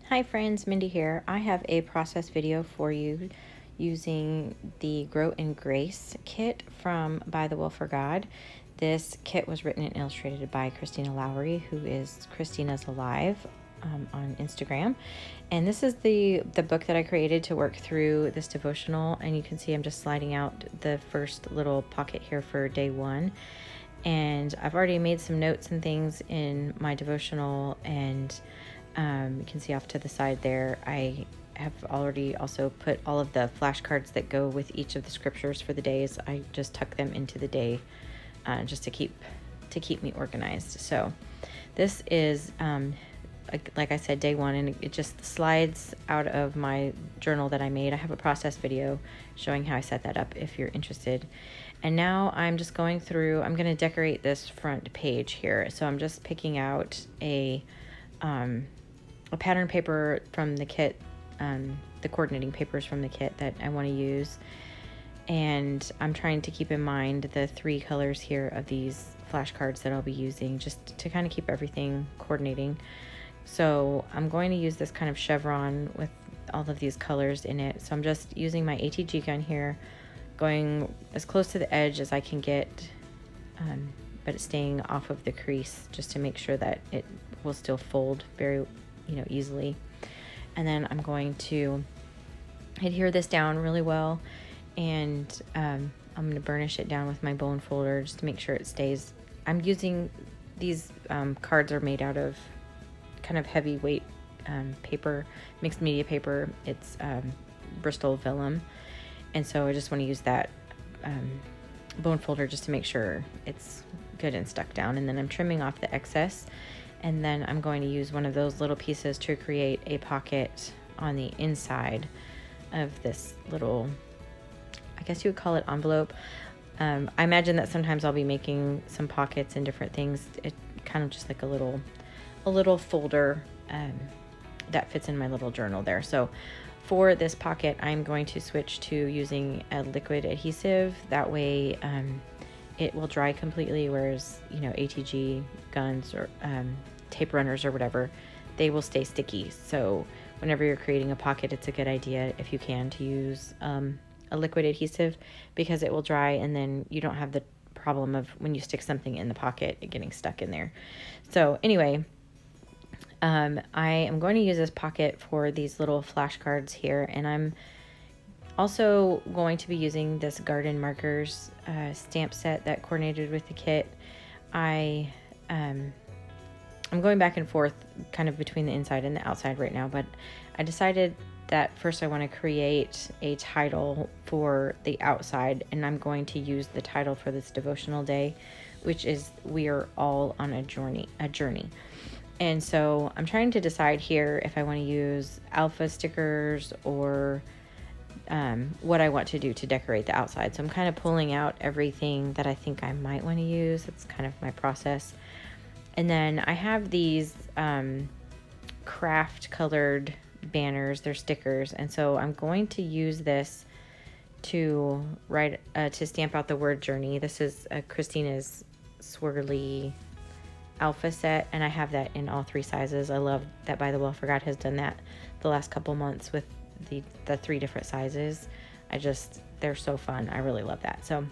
Hi friends, Mindy here. I have a process video for you using the Grow in Grace kit from Bythewell4God. This kit was written and illustrated by Christina Lowry, who is Christina's Alive on Instagram. And this is the book that I created to work through this devotional. And you can see I'm just sliding out the first little pocket here for day one. And I've already made some notes and things in my devotional, and you can see off to the side there, I have already also put all of the flashcards that go with each of the scriptures for the days. I just tuck them into the day just to keep me organized. So this is, like I said, day one, and it just slides out of my journal that I made. I have a process video showing how I set that up if you're interested. And now I'm just going through, I'm going to decorate this front page here. So I'm just picking out a pattern paper from the kit, the coordinating papers from the kit that I want to use. And I'm trying to keep in mind the three colors here of these flashcards that I'll be using, just to kind of keep everything coordinating. So I'm going to use this kind of chevron with all of these colors in it. So I'm just using my ATG gun here, going as close to the edge as I can get, but it's staying off of the crease just to make sure that it will still fold very easily. And then I'm going to adhere this down really well, and I'm going to burnish it down with my bone folder just to make sure it stays. I'm using these cards are made out of kind of heavyweight paper, mixed media paper. It's Bristol vellum, and so I just want to use that bone folder just to make sure it's good and stuck down. And then I'm trimming off the excess, and then I'm going to use one of those little pieces to create a pocket on the inside of this little, I guess you would call it envelope. I imagine that sometimes I'll be making some pockets and different things. It kind of just like a little folder that fits in my little journal there. So for this pocket, I'm going to switch to using a liquid adhesive. That way it will dry completely, whereas ATG guns or tape runners or whatever, they will stay sticky. So whenever you're creating a pocket, it's a good idea, if you can, to use a liquid adhesive, because it will dry and then you don't have the problem of when you stick something in the pocket, it getting stuck in there. So anyway, I am going to use this pocket for these little flashcards here, and I'm also going to be using this garden markers stamp set that coordinated with the kit. I'm going back and forth kind of between the inside and the outside right now, but I decided that first I want to create a title for the outside, and I'm going to use the title for this devotional day, which is "We Are All on a Journey." And so I'm trying to decide here if I want to use alpha stickers or what I want to do to decorate the outside. So I'm kind of pulling out everything that I think I might want to use. That's kind of my process. And then I have these craft colored banners. They're stickers. And so I'm going to use this to to stamp out the word journey. This is Christina's swirly alpha set, and I have that in all three sizes. I love that Bythewell4God has done that the last couple months with the three different sizes. They're so fun. I really love that. So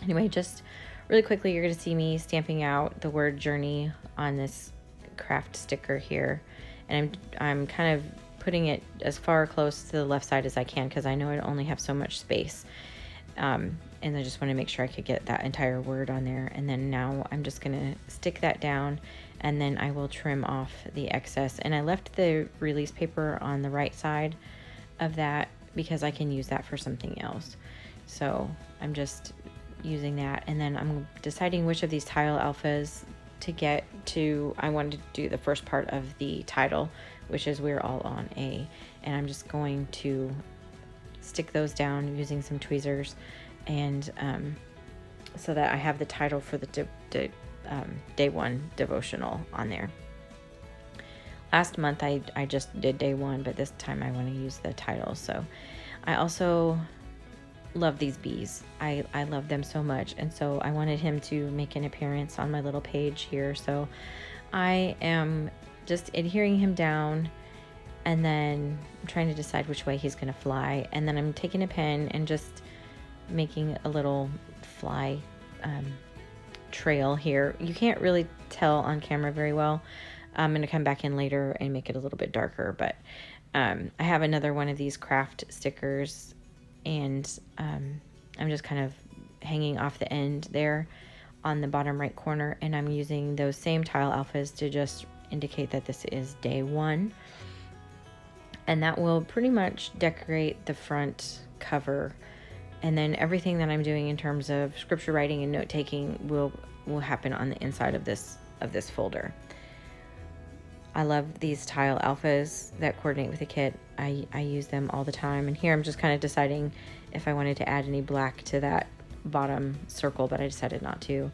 anyway, just really quickly, you're going to see me stamping out the word journey on this craft sticker here, and I'm kind of putting it as far close to the left side as I can, because I know I only have so much space, and I just want to make sure I could get that entire word on there. And then now I'm just going to stick that down, and then I will trim off the excess. And I left the release paper on the right side of that because I can use that for something else. So I'm just using that, and then I'm deciding which of these tile alphas to get to. I wanted to do the first part of the title, which is "We're All on a," and I'm just going to stick those down using some tweezers, and so that I have the title for the day one devotional on there. Last month I just did day one, but this time I want to use the title. So I also love these bees. I love them so much, and so I wanted him to make an appearance on my little page here. So I am just adhering him down And then I'm trying to decide which way he's going to fly. And then I'm taking a pen and just making a little fly trail here. You can't really tell on camera very well. I'm going to come back in later and make it a little bit darker, but I have another one of these craft stickers, and I'm just kind of hanging off the end there on the bottom right corner, and I'm using those same tile alphas to just indicate that this is day 1. And that will pretty much decorate the front cover. And then everything that I'm doing in terms of scripture writing and note taking will happen on the inside of this folder. I love these tile alphas that coordinate with the kit. I use them all the time. And here I'm just kind of deciding if I wanted to add any black to that bottom circle, but I decided not to.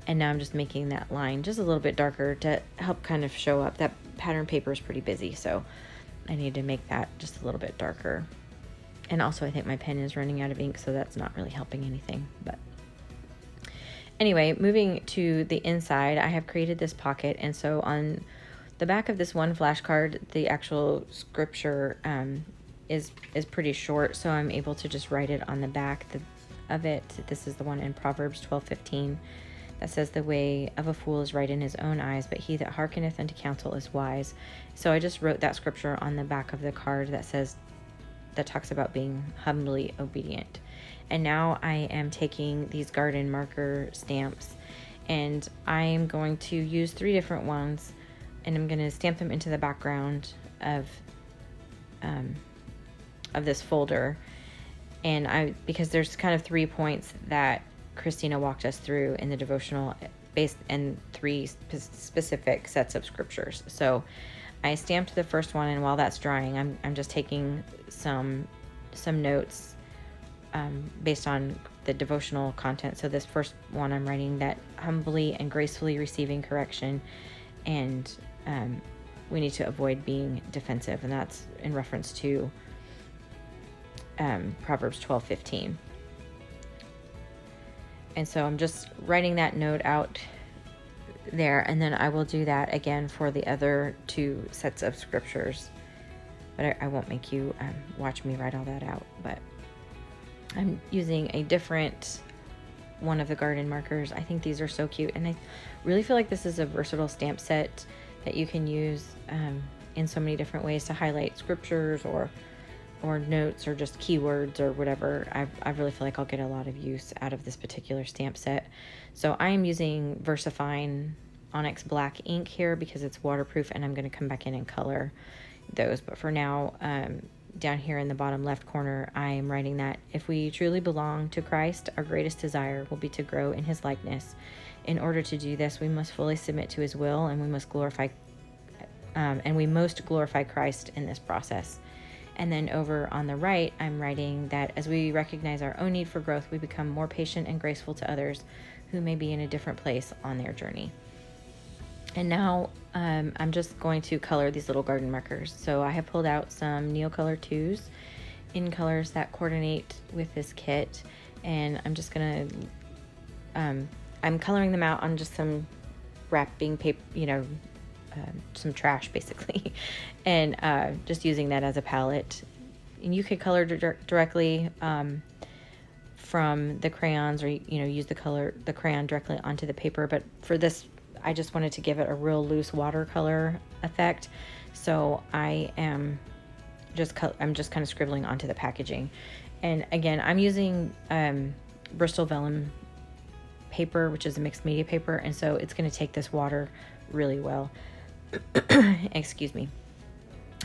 And now I'm just making that line just a little bit darker to help kind of show up. That pattern paper is pretty busy, so I need to make that just a little bit darker. And also I think my pen is running out of ink, so that's not really helping anything. But anyway, moving to the inside, I have created this pocket. And so on the back of this one flashcard, the actual scripture is pretty short, so I'm able to just write it on the back of it. This is the one in Proverbs 12:15 that says, "The way of a fool is right in his own eyes, but he that hearkeneth unto counsel is wise." So I just wrote that scripture on the back of the card that talks about being humbly obedient. And now I am taking these garden marker stamps, and I am going to use 3 different ones, and I'm going to stamp them into the background of this folder. And because there's kind of 3 points that Christina walked us through in the devotional, based in 3 specific sets of scriptures. So I stamped the first one, and while that's drying, I'm just taking some notes based on the devotional content. So this first one, I'm writing that humbly and gracefully receiving correction, and we need to avoid being defensive, and that's in reference to Proverbs 12:15. And so I'm just writing that note out there, and then I will do that again for the other 2 sets of scriptures. But I won't make you watch me write all that out. But I'm using a different one of the garden markers. I think these are so cute, and I really feel like this is a versatile stamp set that you can use in so many different ways to highlight scriptures or notes or just keywords or whatever. I really feel like I'll get a lot of use out of this particular stamp set. So I am using VersaFine Onyx Black ink here because it's waterproof, and I'm going to come back in and color those. But for now, down here in the bottom left corner, I am writing that if we truly belong to Christ, our greatest desire will be to grow in his likeness. In order to do this, we must fully submit to his will, and we must most glorify Christ in this process. And then over on the right, I'm writing that as we recognize our own need for growth, we become more patient and graceful to others who may be in a different place on their journey. And now I'm just going to color these little garden markers. So I have pulled out some Neocolor 2s in colors that coordinate with this kit. And I'm just going to, I'm coloring them out on just some wrapping paper, some trash basically, and just using that as a palette. And you could color directly from the crayons, or use the crayon directly onto the paper. But for this, I just wanted to give it a real loose watercolor effect, so I'm just kind of scribbling onto the packaging. And again, I'm using Bristol vellum paper, which is a mixed media paper, and so it's going to take this water really well. Excuse me.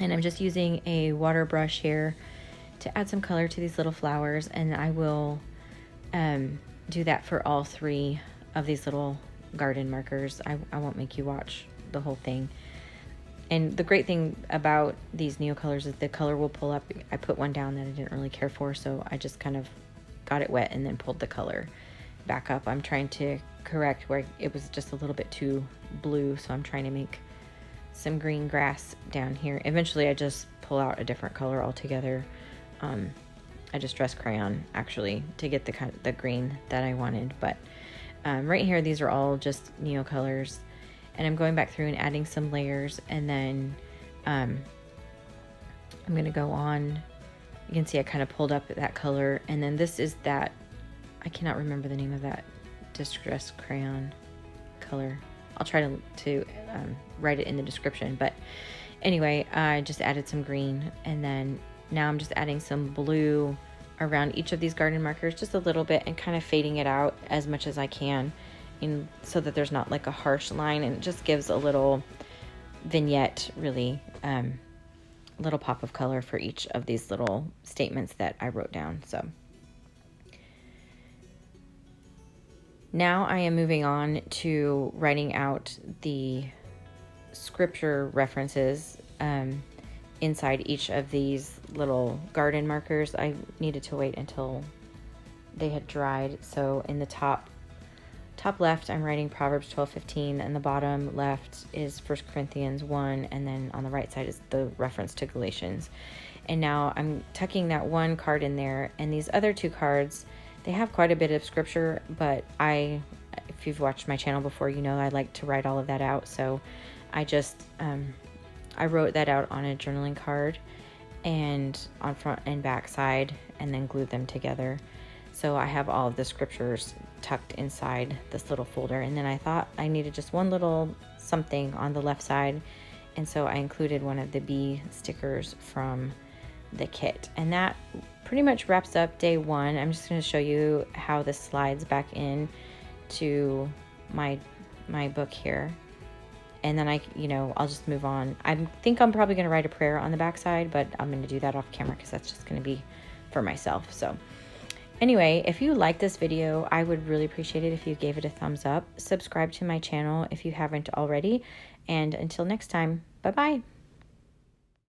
And I'm just using a water brush here to add some color to these little flowers, and I will do that for all 3 of these little garden markers. I won't make you watch the whole thing. And the great thing about these Neocolors is the color will pull up. I put one down that I didn't really care for, so I just kind of got it wet and then pulled the color back up. I'm trying to correct where it was just a little bit too blue, so I'm trying to make some green grass down here. Eventually I just pull out a different color altogether. I just dress crayon actually to get the green that I wanted, but right here these are all just Neocolors, and I'm going back through and adding some layers, and then I'm going to go on. You can see I kind of pulled up that color. And then this is that, I cannot remember the name of that distress crayon color. I'll try to write it in the description. But anyway, I just added some green. And then now I'm just adding some blue around each of these garden markers, just a little bit, and kind of fading it out as much as I can, so that there's not like a harsh line, and it just gives a little vignette, really, little pop of color for each of these little statements that I wrote down. So now I am moving on to writing out the scripture references inside each of these little garden markers. I needed to wait until they had dried. So in the top left, I'm writing Proverbs 12:15, and the bottom left is 1 Corinthians 1, and then on the right side is the reference to Galatians. And now I'm tucking that one card in there, and these other two cards, they have quite a bit of scripture, but if you've watched my channel before, you know I like to write all of that out. So I just I wrote that out on a journaling card and on front and back side, and then glued them together. So I have all of the scriptures tucked inside this little folder. And then I thought I needed just one little something on the left side, and so I included one of the bee stickers from the kit. And that pretty much wraps up day one. I'm just going to show you how this slides back in to my book here. And then I'll just move on. I think I'm probably going to write a prayer on the back side, but I'm going to do that off camera because that's just going to be for myself. So anyway, if you like this video, I would really appreciate it if you gave it a thumbs up. Subscribe to my channel if you haven't already. And until next time, bye-bye.